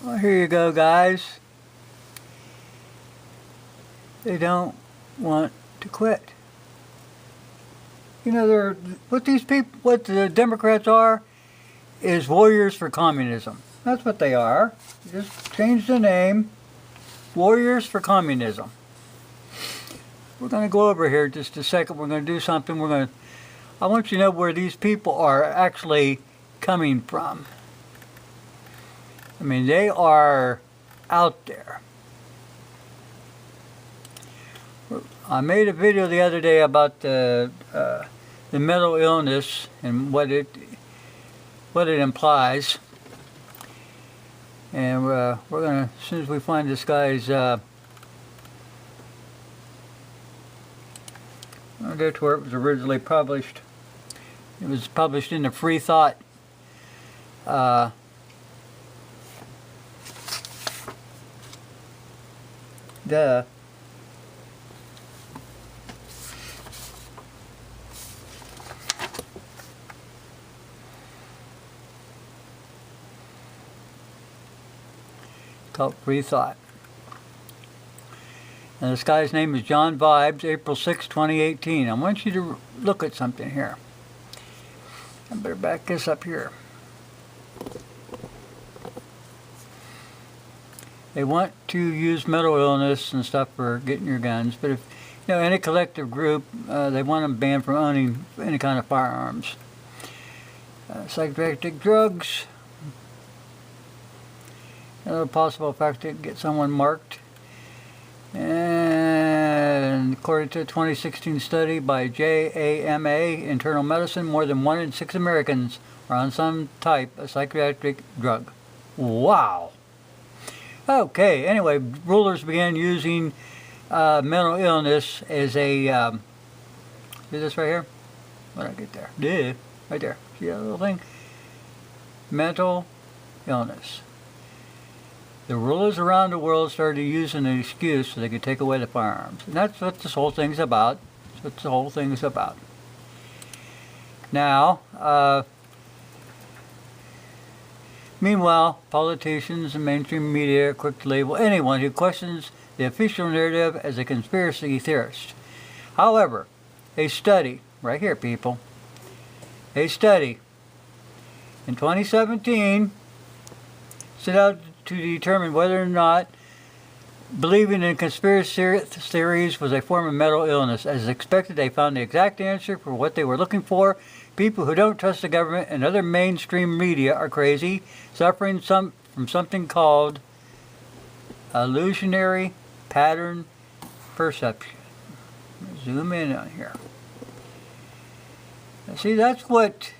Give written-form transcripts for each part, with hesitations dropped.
Well, here you go, guys. They don't want to quit. You know, what the Democrats are, is warriors for communism. That's what they are. Just change the name. Warriors for communism. We're going to go over here just a second. We're going to do something. I want you to know where these people are actually coming from. I mean, they are out there. I made a video the other day about the mental illness and what it implies. And we're gonna, as soon as we find this guy's, I'll go to where it was originally published. It was published in the Free Thought called Free Thought. And this guy's name is John Vibes, April 6, 2018. I want you to look at something here. I better back this up here. They want to use mental illness and stuff for getting your guns, but if you know any collective group, they want them banned from owning any kind of firearms. Psychoactive drugs. Another possible factor to get someone marked. And according to a 2016 study by JAMA Internal Medicine, more than 1 in 6 Americans are on some type of psychiatric drug. Wow. Okay, anyway, rulers began using mental illness as a, see this right here? What did I get there? Yeah, right there. See that little thing? Mental illness. The rulers around the world started using an excuse so they could take away the firearms. And that's what this whole thing's about. That's what the whole thing is about. Now, meanwhile, politicians and mainstream media are quick to label anyone who questions the official narrative as a conspiracy theorist. However, a study, right here people, a study in 2017 set out to determine whether or not believing in conspiracy theories was a form of mental illness. As expected, they found the exact answer for what they were looking for. People who don't trust the government and other mainstream media are crazy, suffering from something called illusionary pattern perception. Zoom in on here. Now, see, that's what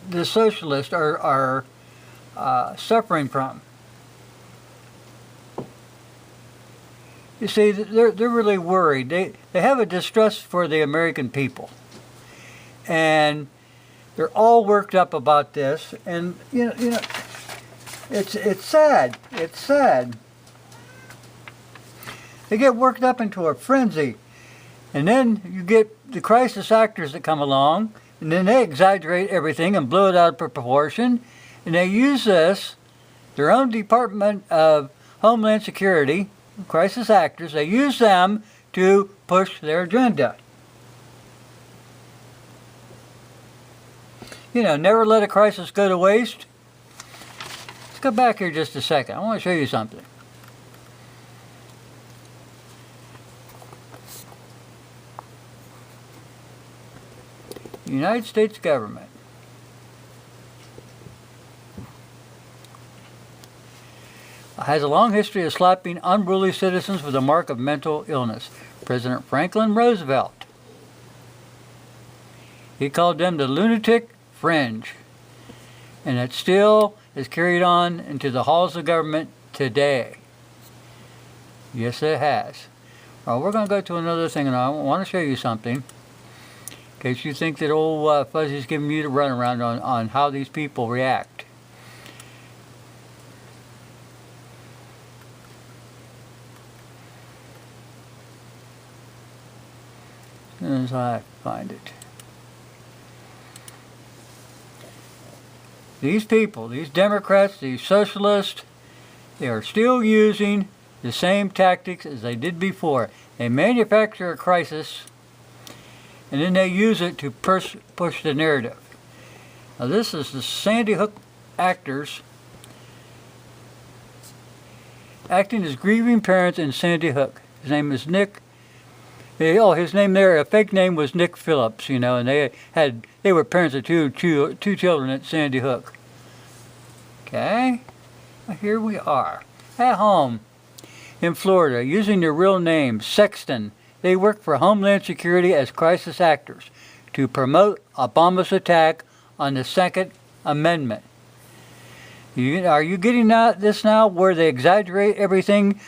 the socialists are suffering from. You see, they're really worried. They have a distrust for the American people, and they're all worked up about this. And you know, it's sad. It's sad. They get worked up into a frenzy, and then you get the crisis actors that come along, and then they exaggerate everything and blow it out of proportion. And they use this, their own Department of Homeland Security, crisis actors, they use them to push their agenda. You know, never let a crisis go to waste. Let's go back here just a second. I want to show you something. The United States government has a long history of slapping unruly citizens with a mark of mental illness. President Franklin Roosevelt, he called them the lunatic fringe. And it still is carried on into the halls of government today. Yes, it has. Well, we're going to go to another thing, and I want to show you something. In case you think that old Fuzzy's giving you the runaround on how these people react. As I find it. these people, these Democrats, these socialists, they are still using the same tactics as they did before. They manufacture a crisis, and then they use it to push the narrative. Now this is the Sandy Hook actors acting as grieving parents in Sandy Hook. His name is Nick. Oh, his name there, a fake name was Nick Phillips, you know, and they were parents of two children at Sandy Hook. Okay, well, here we are at home in Florida, using their real name, Sexton. They work for Homeland Security as crisis actors to promote Obama's attack on the Second Amendment. Are you getting this now, where they exaggerate everything,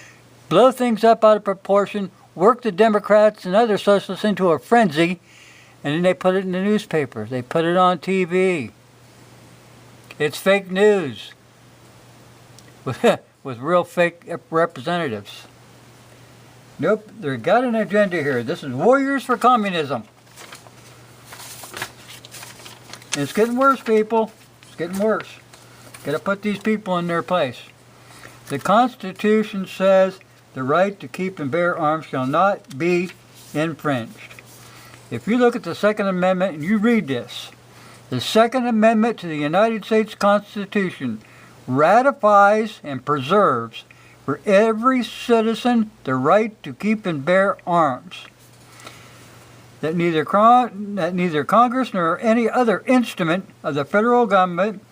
blow things up out of proportion, work the Democrats and other socialists into a frenzy, and then they put it in the newspaper. They put it on TV. It's fake news with real fake representatives. Nope, they've got an agenda here. This is Warriors for Communism. And it's getting worse, people. It's getting worse. Got to put these people in their place. The Constitution says the right to keep and bear arms shall not be infringed. If you look at the Second Amendment and you read this, the Second Amendment to the United States Constitution ratifies and preserves for every citizen the right to keep and bear arms. That neither Congress nor any other instrument of the federal government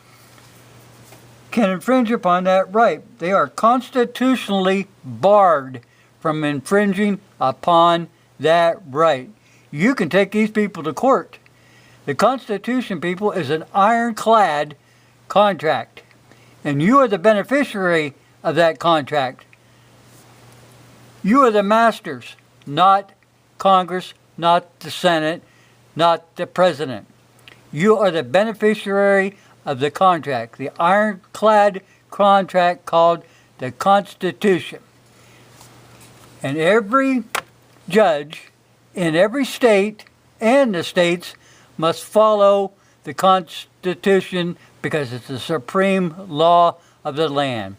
can infringe upon that right. They are constitutionally barred from infringing upon that right. You can take these people to court. The Constitution, people, is an ironclad contract, and you are the beneficiary of that contract. You are the masters, not Congress, not the Senate, not the President. You are the beneficiary of the contract, the ironclad contract called the Constitution. And every judge in every state and the states must follow the Constitution because it's the supreme law of the land.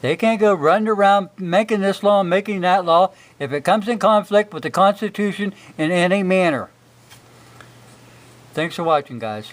They can't go running around making this law and making that law if it comes in conflict with the Constitution in any manner. Thanks for watching, guys.